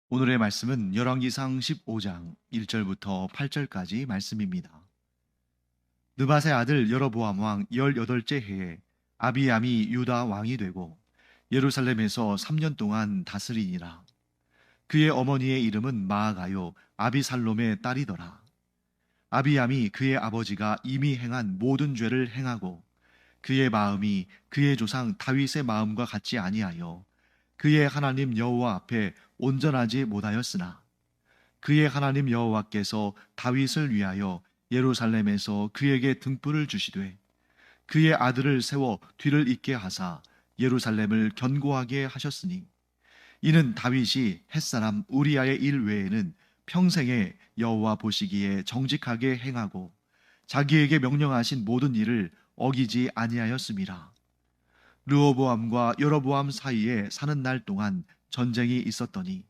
오늘의 말씀은 열왕기상 15장 1절부터 8절까지 말씀입니다. 느밧의 아들 여로보암 왕 18째 해에 아비암이 유다 왕이 되고 예루살렘에서 3년 동안 다스리니라. 그의 어머니의 이름은 마아가요 아비살롬의 딸이더라. 아비암이 그의 아버지가 이미 행한 모든 죄를 행하고 그의 마음이 그의 조상 다윗의 마음과 같지 아니하여 그의 하나님 여호와 앞에 온전하지 못하였으나 그의 하나님 여호와께서 다윗을 위하여 예루살렘에서 그에게 등불을 주시되 그의 아들을 세워 뒤를 잇게 하사 예루살렘을 견고하게 하셨으니 이는 다윗이 햇사람 우리아의 일 외에는 평생에 여호와 보시기에 정직하게 행하고 자기에게 명령하신 모든 일을 어기지 아니하였음이라. 르호보암과 여로보암 사이에 사는 날 동안 전쟁이 있었더니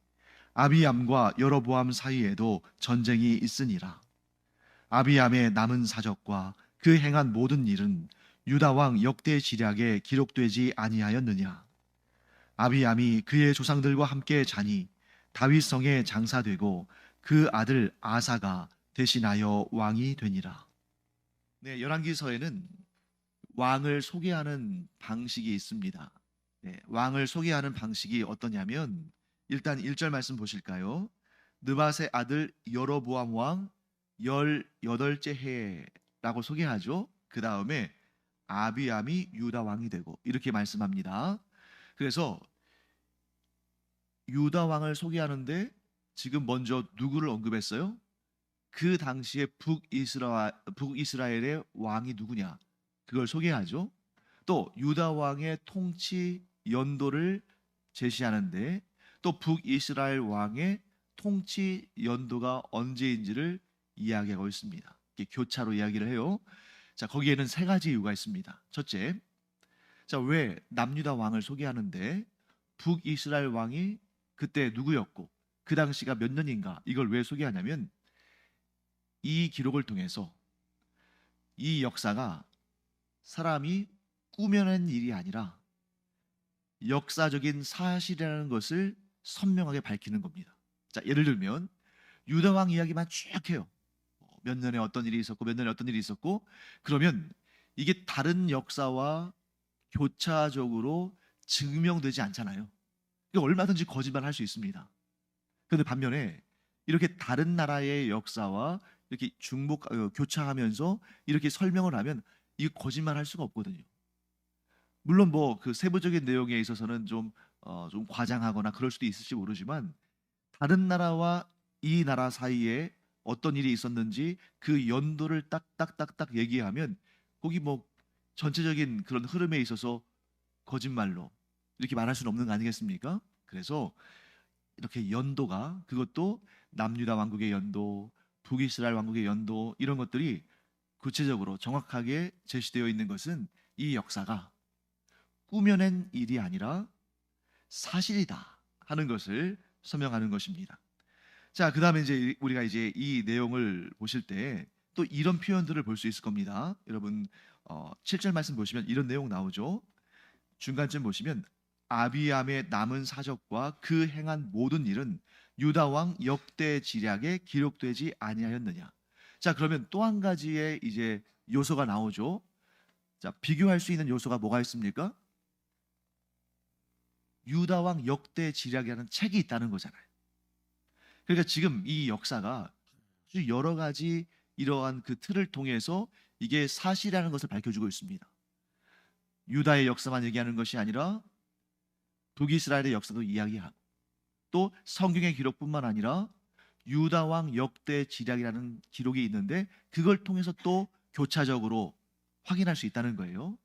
아비암과 여로보암 사이에도 전쟁이 있으니라. 아비암의 남은 사적과 그 행한 모든 일은 유다 왕 역대 지략에 기록되지 아니하였느냐. 아비암이 그의 조상들과 함께 자니 다윗 성에 장사되고 그 아들 아사가 대신하여 왕이 되니라. 네, 열왕기서에는 왕을 소개하는 방식이 있습니다. 네, 왕을 소개하는 방식이 어떠냐면 일단 1절 말씀 보실까요? 느밧의 아들 여로보암 왕 18째 해라고 소개하죠. 그 다음에 아비암이 유다 왕이 되고 이렇게 말씀합니다. 그래서 유다 왕을 소개하는데 지금 먼저 누구를 언급했어요? 그 당시에 북이스라엘의 왕이 누구냐? 그걸 소개하죠. 또 유다 왕의 통치 연도를 제시하는데 또 북이스라엘 왕의 통치 연도가 언제인지를 이야기하고 있습니다. 이게 교차로 이야기를 해요. 자, 거기에는 세 가지 이유가 있습니다. 첫째, 자, 왜 남유다 왕을 소개하는데 북이스라엘 왕이 그때 누구였고 그 당시가 몇 년인가 이걸 왜 소개하냐면 이 기록을 통해서 이 역사가 사람이 꾸며낸 일이 아니라 역사적인 사실이라는 것을 선명하게 밝히는 겁니다. 자, 예를 들면 유다 왕 이야기만 쭉 해요. 몇 년에 어떤 일이 있었고 몇 년에 어떤 일이 있었고 그러면 이게 다른 역사와 교차적으로 증명되지 않잖아요. 이거 얼마든지 거짓말할 수 있습니다. 그런데 반면에 이렇게 다른 나라의 역사와 이렇게 교차하면서 이렇게 설명을 하면 이거 거짓말할 수가 없거든요. 물론 뭐 그 세부적인 내용에 있어서는 좀 과장하거나 그럴 수도 있을지 모르지만 다른 나라와 이 나라 사이에 어떤 일이 있었는지 그 연도를 딱딱딱딱 얘기하면 거기 뭐 전체적인 그런 흐름에 있어서 거짓말로 이렇게 말할 수는 없는 거 아니겠습니까? 그래서 이렇게 연도가 그것도 남유다 왕국의 연도, 북이스라엘 왕국의 연도 이런 것들이 구체적으로 정확하게 제시되어 있는 것은 이 역사가 꾸며낸 일이 아니라 사실이다 하는 것을 설명하는 것입니다. 자, 그다음에 이제 우리가 이제 이 내용을 보실 때 또 이런 표현들을 볼 수 있을 겁니다. 여러분 7절 말씀 보시면 이런 내용 나오죠. 중간쯤 보시면 아비암의 남은 사적과 그 행한 모든 일은 유다 왕 역대 지략에 기록되지 아니하였느냐. 자, 그러면 또 한 가지의 이제 요소가 나오죠. 자, 비교할 수 있는 요소가 뭐가 있습니까? 유다 왕 역대 지략이라는 책이 있다는 거잖아요. 그러니까 지금 이 역사가 아주 여러 가지 이러한 그 틀을 통해서 이게 사실이라는 것을 밝혀주고 있습니다. 유다의 역사만 얘기하는 것이 아니라 북이스라엘의 역사도 이야기하고 또 성경의 기록뿐만 아니라 유다 왕 역대 지략이라는 기록이 있는데 그걸 통해서 또 교차적으로 확인할 수 있다는 거예요.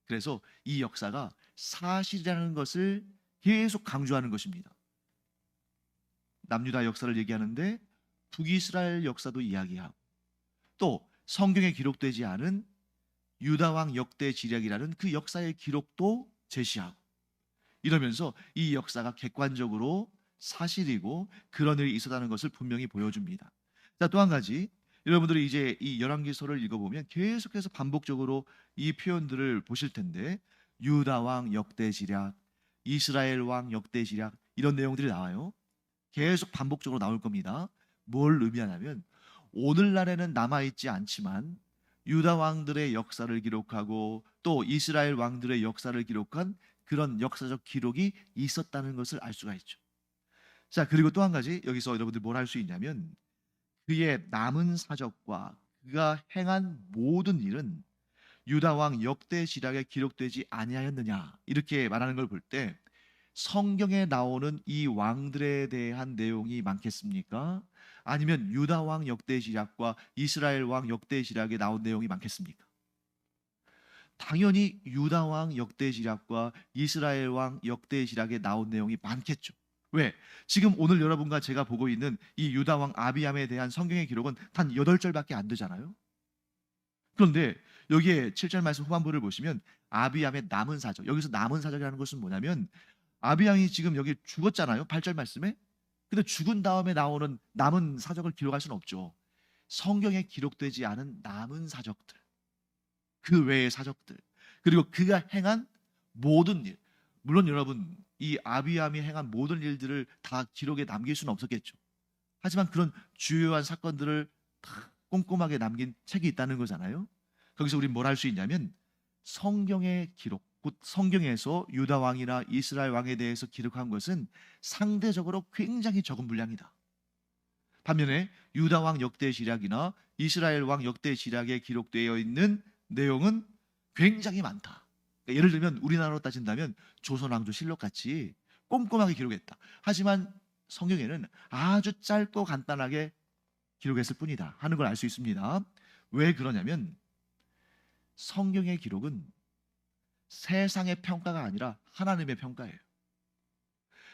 그래서 이 역사가 사실이라는 것을 계속 강조하는 것입니다. 남유다 역사를 얘기하는데 북이스라엘 역사도 이야기하고 또 성경에 기록되지 않은 유다 왕 역대 지략이라는 그 역사의 기록도 제시하고 이러면서 이 역사가 객관적으로 사실이고 그런 일이 있었다는 것을 분명히 보여줍니다. 자, 또 한 가지 여러분들이 이제 이 열왕기서를 읽어보면 계속해서 반복적으로 이 표현들을 보실 텐데 유다 왕 역대 지략, 이스라엘 왕 역대 지략 이런 내용들이 나와요. 계속 반복적으로 나올 겁니다. 뭘 의미하냐면 오늘날에는 남아있지 않지만 유다 왕들의 역사를 기록하고 또 이스라엘 왕들의 역사를 기록한 그런 역사적 기록이 있었다는 것을 알 수가 있죠. 자, 그리고 또 한 가지 여기서 여러분들 뭘 할 수 있냐면 그의 남은 사적과 그가 행한 모든 일은 유다 왕 역대 지략에 기록되지 아니하였느냐 이렇게 말하는 걸 볼 때 성경에 나오는 이 왕들에 대한 내용이 많겠습니까? 아니면 유다 왕 역대 지략과 이스라엘 왕 역대 지략에 나온 내용이 많겠습니까? 당연히 유다 왕 역대 지략과 이스라엘 왕 역대 지략에 나온 내용이 많겠죠. 왜? 지금 오늘 여러분과 제가 보고 있는 이 유다 왕 아비암에 대한 성경의 기록은 단 8절밖에 안 되잖아요. 그런데 여기에 7절 말씀 후반부를 보시면 아비암의 남은 사적. 여기서 남은 사적이라는 것은 뭐냐면 아비암이 지금 여기 죽었잖아요. 8절 말씀에. 근데 죽은 다음에 나오는 남은 사적을 기록할 수는 없죠. 성경에 기록되지 않은 남은 사적들. 그 외의 사적들. 그리고 그가 행한 모든 일. 물론 여러분 이 아비암이 행한 모든 일들을 다 기록에 남길 수는 없었겠죠. 하지만 그런 주요한 사건들을 다 꼼꼼하게 남긴 책이 있다는 거잖아요. 거기서 우린 뭘 할 수 있냐면 성경의 기록, 곧 성경에서 유다 왕이나 이스라엘 왕에 대해서 기록한 것은 상대적으로 굉장히 적은 분량이다. 반면에 유다 왕 역대 지략이나 이스라엘 왕 역대 지략에 기록되어 있는 내용은 굉장히 많다. 그러니까 예를 들면 우리나라로 따진다면 조선왕조실록 같이 꼼꼼하게 기록했다. 하지만 성경에는 아주 짧고 간단하게 기록했을 뿐이다 하는 걸 알 수 있습니다. 왜 그러냐면 성경의 기록은 세상의 평가가 아니라 하나님의 평가예요.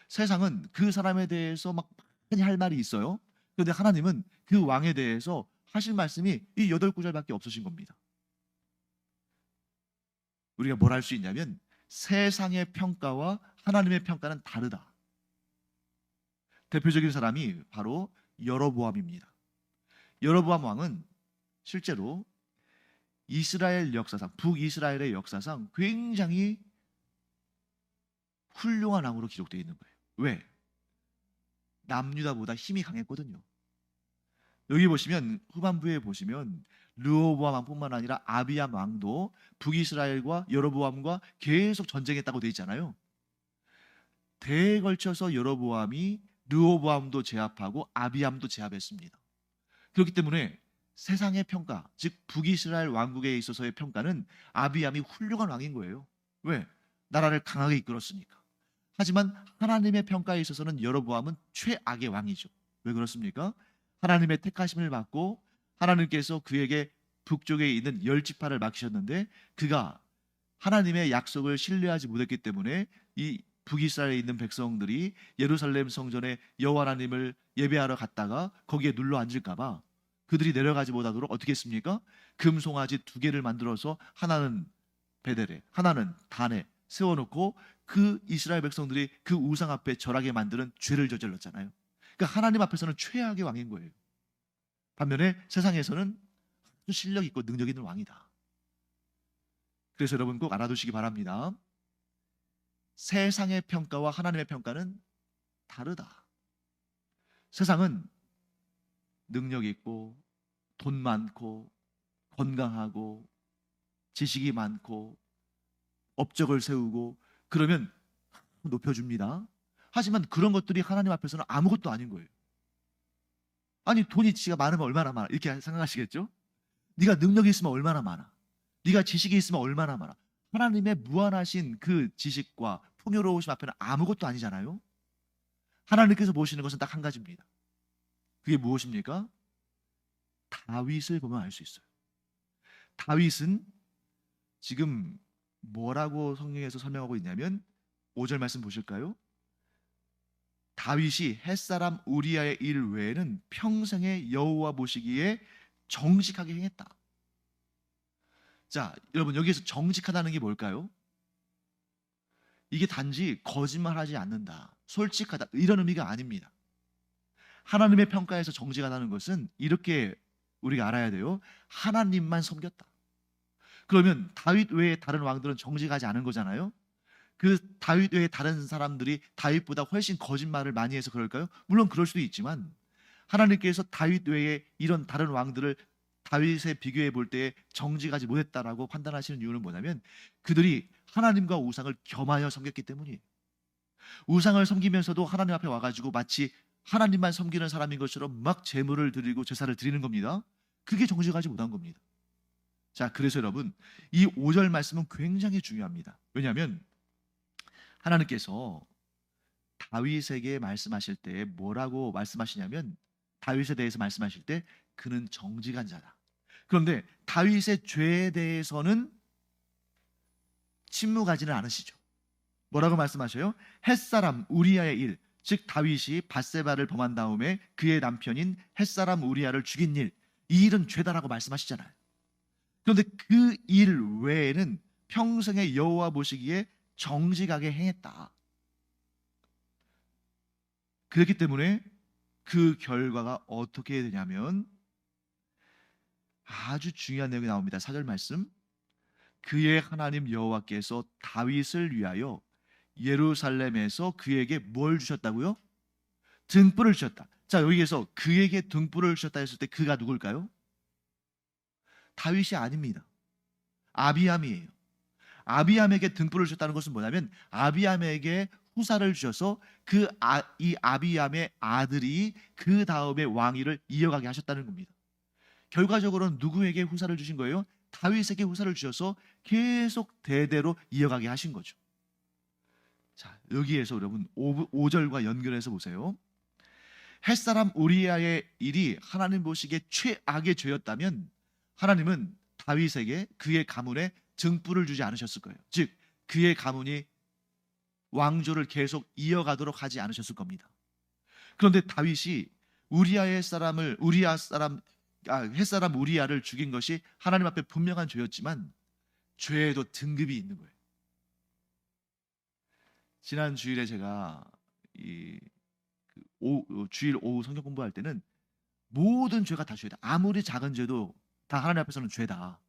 세상은 그 사람에 대해서 막 많이 할 말이 있어요. 그런데 하나님은 그 왕에 대해서 하실 말씀이 이 8구절밖에 없으신 겁니다. 우리가 뭘 할 수 있냐면 세상의 평가와 하나님의 평가는 다르다. 대표적인 사람이 바로 여로보암입니다. 여로보암 왕은 실제로 이스라엘 역사상, 북이스라엘의 역사상 굉장히 훌륭한 왕으로 기록되어 있는 거예요. 왜? 남유다보다 힘이 강했거든요. 여기 보시면 후반부에 보시면 르호보암 왕뿐만 아니라 아비암 왕도 북이스라엘과 여로보암과 계속 전쟁했다고 되어 있잖아요. 대에 걸쳐서 여로보암이 르호보암도 제압하고 아비암도 제압했습니다. 그렇기 때문에 세상의 평가, 즉 북이스라엘 왕국에 있어서의 평가는 아비암이 훌륭한 왕인 거예요. 왜? 나라를 강하게 이끌었으니까. 하지만 하나님의 평가에 있어서는 여로보암은 최악의 왕이죠. 왜 그렇습니까? 하나님의 택하심을 받고 하나님께서 그에게 북쪽에 있는 10지파를 맡기셨는데 그가 하나님의 약속을 신뢰하지 못했기 때문에 이 북이스라엘에 있는 백성들이 예루살렘 성전에 여호와 하나님을 예배하러 갔다가 거기에 눌러 앉을까 봐 그들이 내려가지 못하도록 어떻게 했습니까? 금송아지 2개를 만들어서 하나는 베델에 하나는 단에 세워놓고 그 이스라엘 백성들이 그 우상 앞에 절하게 만드는 죄를 저질렀잖아요. 그러니까 하나님 앞에서는 최악의 왕인 거예요. 반면에 세상에서는 아주 실력 있고 능력 있는 왕이다. 그래서 여러분 꼭 알아두시기 바랍니다. 세상의 평가와 하나님의 평가는 다르다. 세상은 능력 있고 돈 많고 건강하고 지식이 많고 업적을 세우고 그러면 높여줍니다. 하지만 그런 것들이 하나님 앞에서는 아무것도 아닌 거예요. 아니 돈이 지가 많으면 얼마나 많아 이렇게 생각하시겠죠? 네가 능력이 있으면 얼마나 많아. 네가 지식이 있으면 얼마나 많아. 하나님의 무한하신 그 지식과 풍요로우심 앞에는 아무것도 아니잖아요. 하나님께서 보시는 것은 딱 한 가지입니다. 그게 무엇입니까? 다윗을 보면 알 수 있어요. 다윗은 지금 뭐라고 성경에서 설명하고 있냐면 5절 말씀 보실까요? 다윗이 햇사람 우리아의 일 외에는 평생에 여호와 보시기에 정직하게 행했다. 자, 여러분 여기에서 정직하다는 게 뭘까요? 이게 단지 거짓말하지 않는다, 솔직하다 이런 의미가 아닙니다. 하나님의 평가에서 정직하다는 것은 이렇게 우리가 알아야 돼요. 하나님만 섬겼다. 그러면 다윗 외에 다른 왕들은 정직하지 않은 거잖아요. 그 다윗 외에 다른 사람들이 다윗보다 훨씬 거짓말을 많이 해서 그럴까요? 물론 그럴 수도 있지만 하나님께서 다윗 외에 이런 다른 왕들을 다윗에 비교해 볼 때에 정직하지 못했다라고 판단하시는 이유는 뭐냐면 그들이 하나님과 우상을 겸하여 섬겼기 때문이에요. 우상을 섬기면서도 하나님 앞에 와가지고 마치 하나님만 섬기는 사람인 것처럼 막 제물을 드리고 제사를 드리는 겁니다. 그게 정직하지 못한 겁니다. 자, 그래서 여러분 이 5절 말씀은 굉장히 중요합니다. 왜냐하면 하나님께서 다윗에게 말씀하실 때 뭐라고 말씀하시냐면 다윗에 대해서 말씀하실 때 그는 정직한 자다. 그런데 다윗의 죄에 대해서는 침묵하지는 않으시죠. 뭐라고 말씀하셔요? 햇사람 우리아의 일, 즉 다윗이 밧세바를 범한 다음에 그의 남편인 햇사람 우리아를 죽인 일, 이 일은 죄다라고 말씀하시잖아요. 그런데 그 일 외에는 평생에 여호와 보시기에 정직하게 행했다. 그렇기 때문에 그 결과가 어떻게 되냐면 아주 중요한 내용이 나옵니다. 4절 말씀. 그의 하나님 여호와께서 다윗을 위하여 예루살렘에서 그에게 뭘 주셨다고요? 등불을 주셨다. 자, 여기에서 그에게 등불을 주셨다 했을 때 그가 누굴까요? 다윗이 아닙니다. 아비암이에요. 아비암에게 등불을 주셨다는 것은 뭐냐면 아비암에게 후사를 주셔서 이 아비암의 아들이 그 다음에 왕위를 이어가게 하셨다는 겁니다. 결과적으로는 누구에게 후사를 주신 거예요? 다윗에게 후사를 주셔서 계속 대대로 이어가게 하신 거죠. 자, 여기에서 여러분 5절과 연결해서 보세요. 햇사람 우리아의 일이 하나님 보시기에 최악의 죄였다면 하나님은 다윗에게 그의 가문에 등불을 주지 않으셨을 거예요. 즉 그의 가문이 왕조를 계속 이어가도록 하지 않으셨을 겁니다. 그런데 다윗이 햇사람 우리아를 죽인 것이 하나님 앞에 분명한 죄였지만 죄에도 등급이 있는 거예요. 지난 주일에 제가 주일 오후 성경 공부할 때는 모든 죄가 다 죄다. 아무리 작은 죄도 다 하나님 앞에서는 죄다.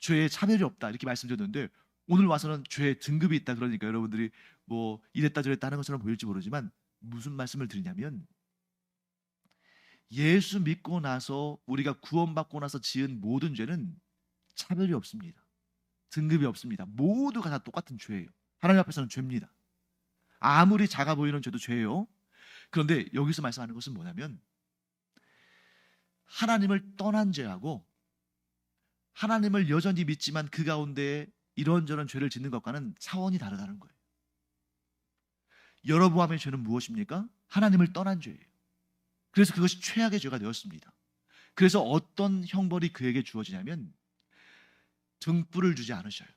죄에 차별이 없다 이렇게 말씀드렸는데 오늘 와서는 죄의 등급이 있다. 그러니까 여러분들이 뭐 이랬다 저랬다 하는 것처럼 보일지 모르지만 무슨 말씀을 드리냐면 예수 믿고 나서 우리가 구원받고 나서 지은 모든 죄는 차별이 없습니다. 등급이 없습니다. 모두가 다 똑같은 죄예요. 하나님 앞에서는 죄입니다. 아무리 작아 보이는 죄도 죄예요. 그런데 여기서 말씀하는 것은 뭐냐면 하나님을 떠난 죄하고 하나님을 여전히 믿지만 그 가운데 이런저런 죄를 짓는 것과는 차원이 다르다는 거예요. 여로보암의 죄는 무엇입니까? 하나님을 떠난 죄예요. 그래서 그것이 최악의 죄가 되었습니다. 그래서 어떤 형벌이 그에게 주어지냐면 등불을 주지 않으셔요.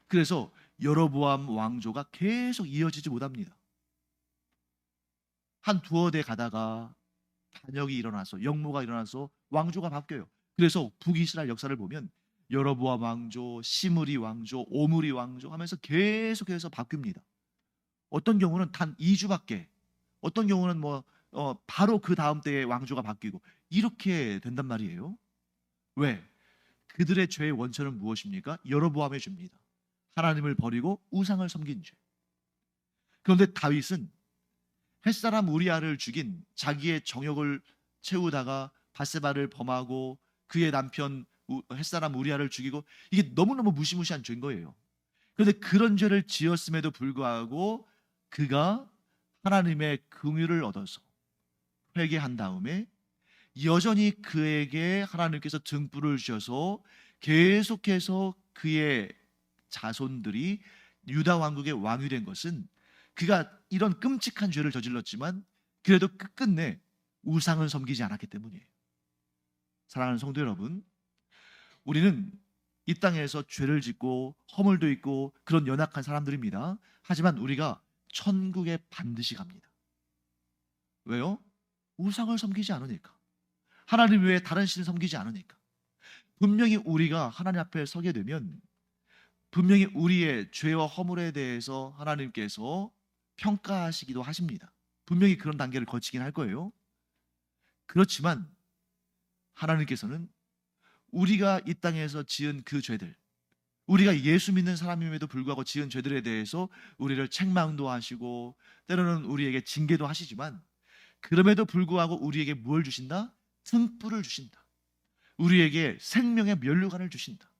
그래서 여로보암 왕조가 계속 이어지지 못합니다. 한 두어 대 가다가 반역이 일어나서 역모가 일어나서 왕조가 바뀌어요. 그래서 북이스라엘 역사를 보면 여로보암 왕조, 시므리 왕조, 오므리 왕조 하면서 계속해서 바뀝니다. 어떤 경우는 단 2주밖에, 어떤 경우는 바로 그 다음 때에 왕조가 바뀌고 이렇게 된단 말이에요. 왜? 그들의 죄의 원천은 무엇입니까? 여로보암의 죄입니다. 하나님을 버리고 우상을 섬긴 죄. 그런데 다윗은 햇사람 우리아를 죽인 자기의 정욕을 채우다가 밧세바를 범하고 그의 남편 햇사람 우리아를 죽이고 이게 너무너무 무시무시한 죄인 거예요. 그런데 그런 죄를 지었음에도 불구하고 그가 하나님의 긍휼을 얻어서 회개한 다음에 여전히 그에게 하나님께서 등불을 주셔서 계속해서 그의 자손들이 유다 왕국의 왕이 된 것은 그가 이런 끔찍한 죄를 저질렀지만 그래도 끝끝내 우상을 섬기지 않았기 때문이에요. 사랑하는 성도 여러분, 우리는 이 땅에서 죄를 짓고 허물도 있고 그런 연약한 사람들입니다. 하지만 우리가 천국에 반드시 갑니다. 왜요? 우상을 섬기지 않으니까. 하나님 외에 다른 신을 섬기지 않으니까. 분명히 우리가 하나님 앞에 서게 되면 분명히 우리의 죄와 허물에 대해서 하나님께서 평가하시기도 하십니다. 분명히 그런 단계를 거치긴 할 거예요. 그렇지만 하나님께서는 우리가 이 땅에서 지은 그 죄들, 우리가 예수 믿는 사람임에도 불구하고 지은 죄들에 대해서 우리를 책망도 하시고 때로는 우리에게 징계도 하시지만, 그럼에도 불구하고 우리에게 무엇을 주신다? 등불을 주신다. 우리에게 생명의 면류관을 주신다.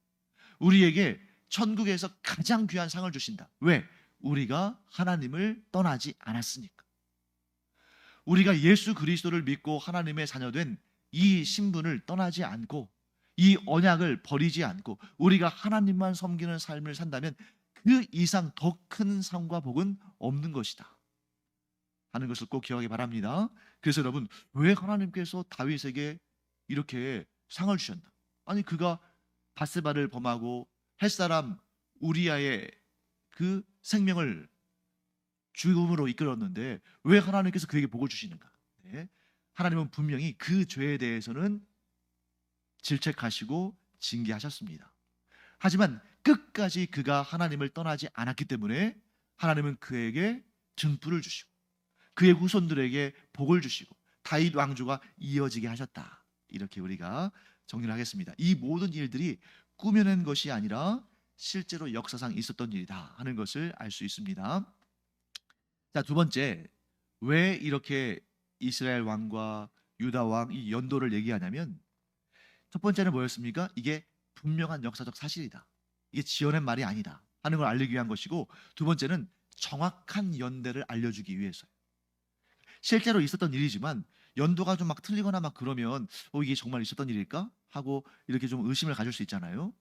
우리에게 천국에서 가장 귀한 상을 주신다. 왜? 우리가 하나님을 떠나지 않았으니까. 우리가 예수 그리스도를 믿고 하나님의 자녀된 이 신분을 떠나지 않고 이 언약을 버리지 않고 우리가 하나님만 섬기는 삶을 산다면 그 이상 더 큰 상과 복은 없는 것이다 하는 것을 꼭 기억하기 바랍니다. 그래서 여러분, 왜 하나님께서 다윗에게 이렇게 상을 주셨나? 아니, 그가 바세바를 범하고 햇사람 우리아의 그 생명을 죽음으로 이끌었는데 왜 하나님께서 그에게 복을 주시는가? 네. 하나님은 분명히 그 죄에 대해서는 질책하시고 징계하셨습니다. 하지만 끝까지 그가 하나님을 떠나지 않았기 때문에 하나님은 그에게 등불을 주시고 그의 후손들에게 복을 주시고 다윗 왕조가 이어지게 하셨다. 이렇게 우리가 정리를 하겠습니다. 이 모든 일들이 꾸며낸 것이 아니라 실제로 역사상 있었던 일이다 하는 것을 알 수 있습니다. 자, 두 번째, 왜 이렇게 이스라엘 왕과 유다 왕 이 연도를 얘기하냐면, 첫 번째는 뭐였습니까? 이게 분명한 역사적 사실이다. 이게 지어낸 말이 아니다 하는 걸 알리기 위한 것이고, 두 번째는 정확한 연대를 알려주기 위해서요. 실제로 있었던 일이지만 연도가 좀 막 틀리거나 막 그러면 이게 정말 있었던 일일까? 하고 이렇게 좀 의심을 가질 수 있잖아요.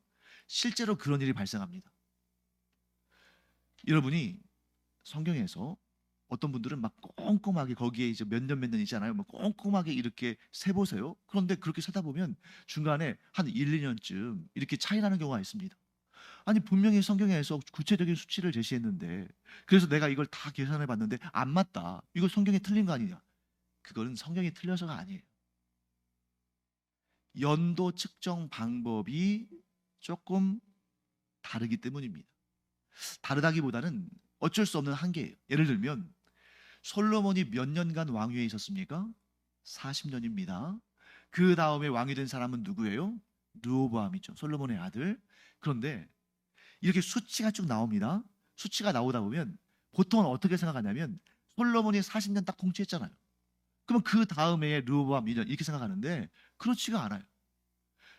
실제로 그런 일이 발생합니다. 여러분이 성경에서 어떤 분들은 막 꼼꼼하게 거기에 이제 몇 년 있잖아요. 막 꼼꼼하게 이렇게 세보세요. 그런데 그렇게 세다 보면 중간에 한 1, 2년쯤 이렇게 차이 나는 경우가 있습니다. 아니, 분명히 성경에서 구체적인 수치를 제시했는데, 그래서 내가 이걸 다 계산해 봤는데 안 맞다. 이거 성경이 틀린 거 아니냐? 그거는 성경이 틀려서가 아니에요. 연도 측정 방법이 조금 다르기 때문입니다. 다르다기보다는 어쩔 수 없는 한계예요. 예를 들면 솔로몬이 몇 년간 왕위에 있었습니까? 40년입니다. 그 다음에 왕이 된 사람은 누구예요? 르호보암이죠. 솔로몬의 아들. 그런데 이렇게 수치가 쭉 나옵니다. 수치가 나오다 보면 보통은 어떻게 생각하냐면 솔로몬이 40년 딱 통치했잖아요. 그러면 그 다음에 르호보암 2년 이렇게 생각하는데 그렇지가 않아요.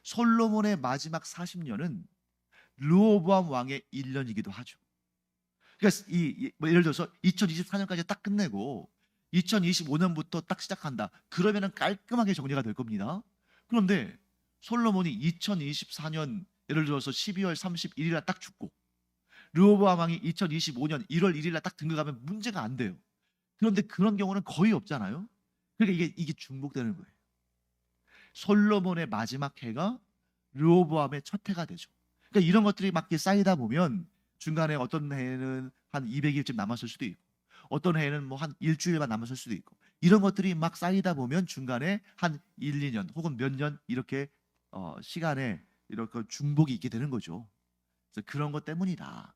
솔로몬의 마지막 40년은 르호보암 왕의 1년이기도 하죠. 그러니까 뭐 예를 들어서 2024년까지 딱 끝내고 2025년부터 딱 시작한다. 그러면은 깔끔하게 정리가 될 겁니다. 그런데 솔로몬이 2024년 예를 들어서 12월 31일 날 딱 죽고 르호보암 왕이 2025년 1월 1일 날 딱 등극하면 문제가 안 돼요. 그런데 그런 경우는 거의 없잖아요. 그러니까 이게 중복되는 거예요. 솔로몬의 마지막 해가 르호보암의 첫 해가 되죠. 그러니까 이런 것들이 막 이렇게 쌓이다 보면 중간에 어떤 해에는 한 200일쯤 남았을 수도 있고 어떤 해에는 뭐 한 일주일만 남았을 수도 있고 이런 것들이 막 쌓이다 보면 중간에 한 1, 2년 혹은 몇 년 이렇게 시간에 이렇게 중복이 있게 되는 거죠. 그래서 그런 것 때문이다.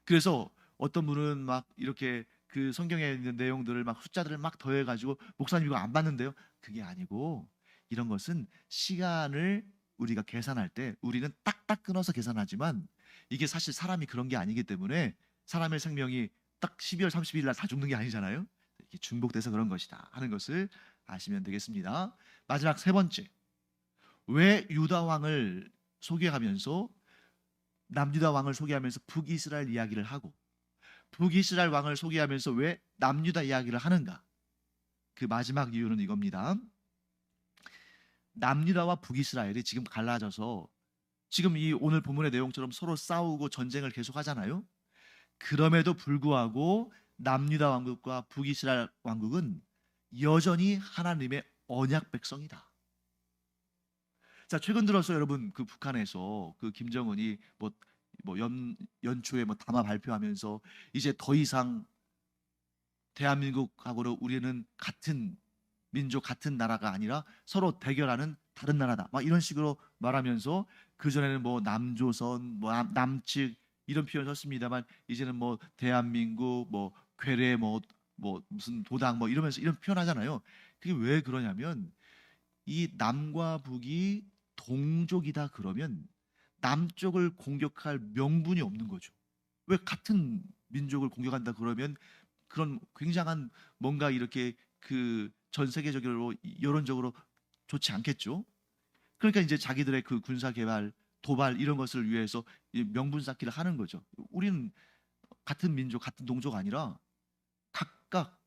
그래서 어떤 분은 막 이렇게 그 성경에 있는 내용들을 막 숫자들을 막 더해가지고 목사님 이거 안 봤는데요. 그게 아니고 이런 것은 시간을 우리가 계산할 때 우리는 딱딱 끊어서 계산하지만 이게 사실 사람이 그런 게 아니기 때문에 사람의 생명이 딱 12월 30일 날 다 죽는 게 아니잖아요. 이게 중복돼서 그런 것이다 하는 것을 아시면 되겠습니다. 마지막 세 번째, 왜 유다 왕을 소개하면서 남유다 왕을 소개하면서 북이스라엘 이야기를 하고 북이스라엘 왕을 소개하면서 왜 남유다 이야기를 하는가? 그 마지막 이유는 이겁니다. 남유다와 북이스라엘이 지금 갈라져서 지금 이 오늘 본문의 내용처럼 서로 싸우고 전쟁을 계속 하잖아요. 그럼에도 불구하고 남유다 왕국과 북이스라엘 왕국은 여전히 하나님의 언약 백성이다. 자, 최근 들어서 여러분 그 북한에서 그 김정은이 연초에 담화 발표하면서 이제 더 이상 대한민국하고는 우리는 같은 민족 같은 나라가 아니라 서로 대결하는 다른 나라다. 막 이런 식으로 말하면서 그 전에는 뭐 남조선, 뭐 남측 이런 표현 썼습니다만 이제는 뭐 대한민국, 뭐 괴뢰, 뭐 무슨 도당 뭐 이러면서 이런 표현하잖아요. 그게 왜 그러냐면 이 남과 북이 동족이다 그러면 남쪽을 공격할 명분이 없는 거죠. 왜 같은 민족을 공격한다 그러면 그런 굉장한 뭔가 이렇게 그 전 세계적으로 여론적으로 좋지 않겠죠. 그러니까 이제 자기들의 그 군사 개발, 도발 이런 것을 위해서 명분 쌓기를 하는 거죠. 우리는 같은 민족, 같은 동족 아니라 각각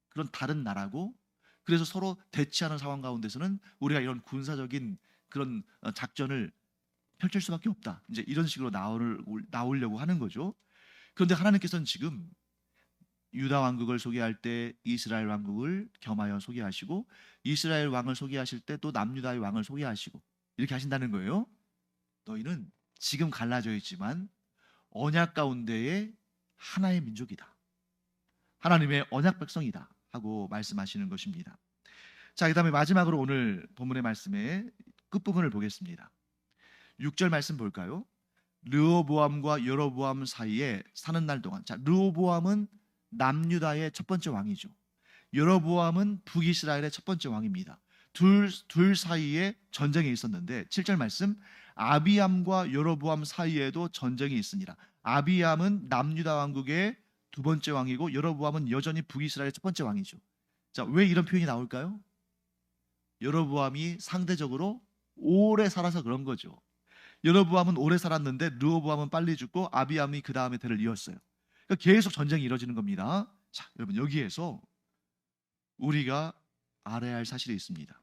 그런 다른 나라고, 그래서 서로 대치하는 상황 가운데서는 우리가 이런 군사적인 그런 작전을 펼칠 수밖에 없다. 이제 이런 식으로 나오려고 하는 거죠. 그런데 하나님께서는 지금 유다 왕국을 소개할 때 이스라엘 왕국을 겸하여 소개하시고, 이스라엘 왕을 소개하실 때 또 남유다의 왕을 소개하시고, 이렇게 하신다는 거예요. 너희는 지금 갈라져 있지만 언약 가운데의 하나의 민족이다. 하나님의 언약 백성이다 하고 말씀하시는 것입니다. 자, 그다음에 마지막으로 오늘 본문의 말씀의 끝부분을 보겠습니다. 6절 말씀 볼까요? 르호보암과 여로보암 사이에 사는 날 동안. 자, 르호보암은 남유다의 첫 번째 왕이죠. 여로보암은 북이스라엘의 첫 번째 왕입니다. 둘 사이에 전쟁이 있었는데 7절 말씀, 아비암과 여로보암 사이에도 전쟁이 있으니라. 아비암은 남유다 왕국의 두 번째 왕이고 여로보암은 여전히 북이스라엘의 첫 번째 왕이죠. 자, 왜 이런 표현이 나올까요? 여로보암이 상대적으로 오래 살아서 그런 거죠. 여로보암은 오래 살았는데 르호보암은 빨리 죽고 아비암이 그 다음에 대를 이었어요. 그러니까 계속 전쟁이 이루어지는 겁니다. 자, 여러분, 여기에서 우리가 알아야 할 사실이 있습니다.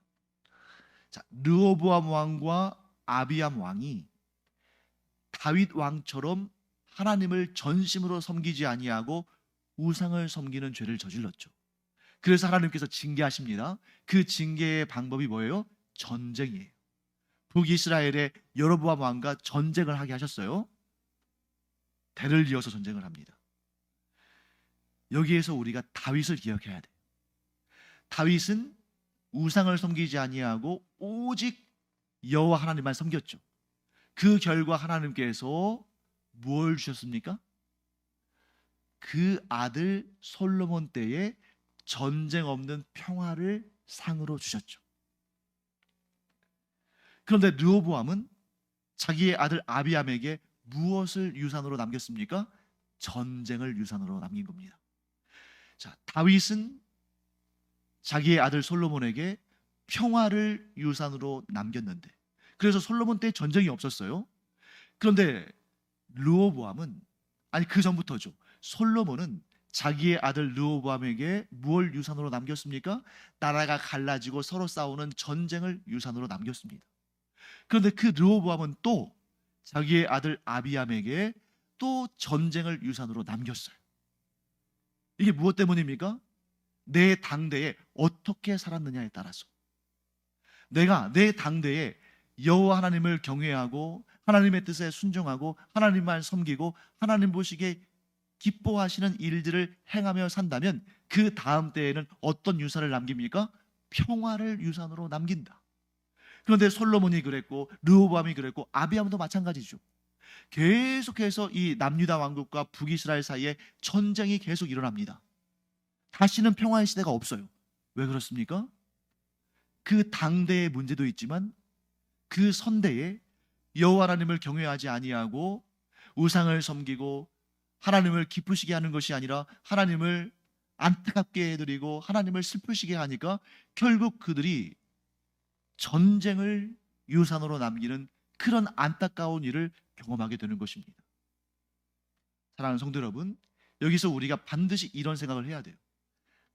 자, 르호보암 왕과 아비암 왕이 다윗 왕처럼 하나님을 전심으로 섬기지 아니하고 우상을 섬기는 죄를 저질렀죠. 그래서 하나님께서 징계하십니다. 그 징계의 방법이 뭐예요? 전쟁이에요. 북이스라엘의 여로보암 왕과 전쟁을 하게 하셨어요. 대를 이어서 전쟁을 합니다. 여기에서 우리가 다윗을 기억해야 돼요. 다윗은 우상을 섬기지 아니하고 오직 여호와 하나님만 섬겼죠. 그 결과 하나님께서 무엇을 주셨습니까? 그 아들 솔로몬 때에 전쟁 없는 평화를 상으로 주셨죠. 그런데 르호보암은 자기의 아들 아비암에게 무엇을 유산으로 남겼습니까? 전쟁을 유산으로 남긴 겁니다. 자, 다윗은 자기의 아들 솔로몬에게 평화를 유산으로 남겼는데, 그래서 솔로몬 때 전쟁이 없었어요. 그런데 르호보암은, 아니 그 전부터죠. 솔로몬은 자기의 아들 르호보암에게 무엇을 유산으로 남겼습니까? 나라가 갈라지고 서로 싸우는 전쟁을 유산으로 남겼습니다. 그런데 그 르호보암은 또 자기의 아들 아비암에게 또 전쟁을 유산으로 남겼어요. 이게 무엇 때문입니까? 내 당대에 어떻게 살았느냐에 따라서, 내가 내 당대에 여호와 하나님을 경외하고 하나님의 뜻에 순종하고 하나님만 섬기고 하나님 보시기에 기뻐하시는 일들을 행하며 산다면 그 다음 때에는 어떤 유산을 남깁니까? 평화를 유산으로 남긴다. 그런데 솔로몬이 그랬고 르호보암이 그랬고 아비암도 마찬가지죠. 계속해서 이 남유다 왕국과 북이스라엘 사이에 전쟁이 계속 일어납니다. 다시는 평화의 시대가 없어요. 왜 그렇습니까? 그 당대의 문제도 있지만 그 선대에 여호와 하나님을 경외하지 아니하고 우상을 섬기고 하나님을 기쁘시게 하는 것이 아니라 하나님을 안타깝게 해드리고 하나님을 슬프시게 하니까 결국 그들이 전쟁을 유산으로 남기는 그런 안타까운 일을 경험하게 되는 것입니다. 사랑하는 성도 여러분, 여기서 우리가 반드시 이런 생각을 해야 돼요.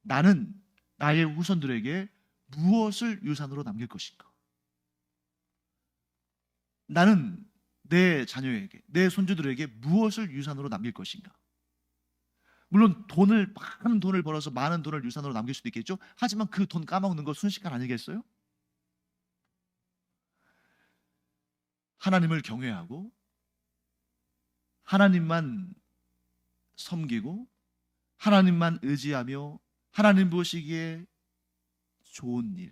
나는 나의 후손들에게 무엇을 유산으로 남길 것인가? 나는 내 자녀에게, 내 손주들에게 무엇을 유산으로 남길 것인가? 물론 많은 돈을 벌어서 많은 돈을 유산으로 남길 수도 있겠죠. 하지만 그 돈 까먹는 거 순식간 아니겠어요? 하나님을 경외하고 하나님만 섬기고 하나님만 의지하며 하나님 보시기에 좋은 일,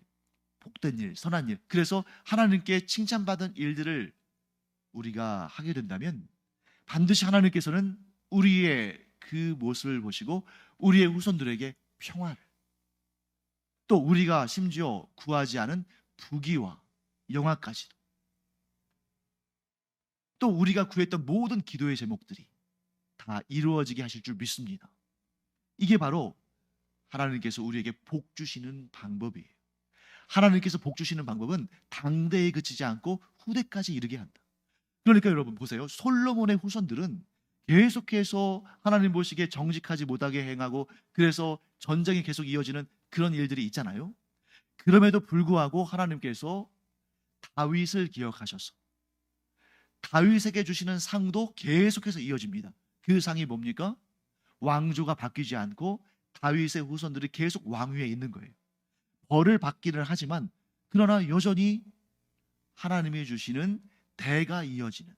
복된 일, 선한 일, 그래서 하나님께 칭찬받은 일들을 우리가 하게 된다면 반드시 하나님께서는 우리의 그 모습을 보시고 우리의 후손들에게 평화를, 또 우리가 심지어 구하지 않은 부귀와 영화까지도, 또 우리가 구했던 모든 기도의 제목들이 다 이루어지게 하실 줄 믿습니다. 이게 바로 하나님께서 우리에게 복 주시는 방법이에요. 하나님께서 복 주시는 방법은 당대에 그치지 않고 후대까지 이르게 한다. 그러니까 여러분 보세요. 솔로몬의 후손들은 계속해서 하나님 보시기에 정직하지 못하게 행하고 그래서 전쟁이 계속 이어지는 그런 일들이 있잖아요. 그럼에도 불구하고 하나님께서 다윗을 기억하셔서 다윗에게 주시는 상도 계속해서 이어집니다. 그 상이 뭡니까? 왕조가 바뀌지 않고 다윗의 후손들이 계속 왕위에 있는 거예요. 벌을 받기는 하지만 그러나 여전히 하나님이 주시는 대가 이어지는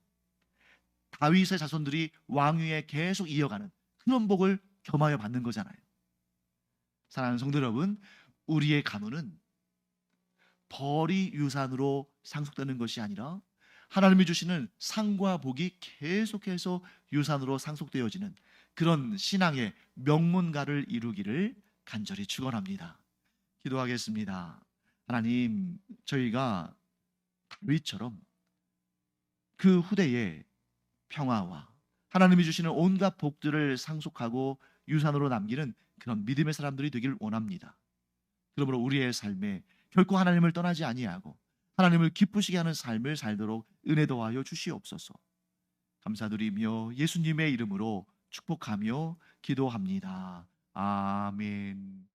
다윗의 자손들이 왕위에 계속 이어가는 그런 복을 겸하여 받는 거잖아요. 사랑하는 성도 여러분, 우리의 가문은 벌이 유산으로 상속되는 것이 아니라 하나님이 주시는 상과 복이 계속해서 유산으로 상속되어지는 그런 신앙의 명문가를 이루기를 간절히 축원합니다. 기도하겠습니다. 하나님, 저희가 다윗처럼 그 후대에 평화와 하나님이 주시는 온갖 복들을 상속하고 유산으로 남기는 그런 믿음의 사람들이 되길 원합니다. 그러므로 우리의 삶에 결코 하나님을 떠나지 아니하고 하나님을 기쁘시게 하는 삶을 살도록 은혜 더하여 주시옵소서. 감사드리며 예수님의 이름으로 축복하며 기도합니다. 아멘.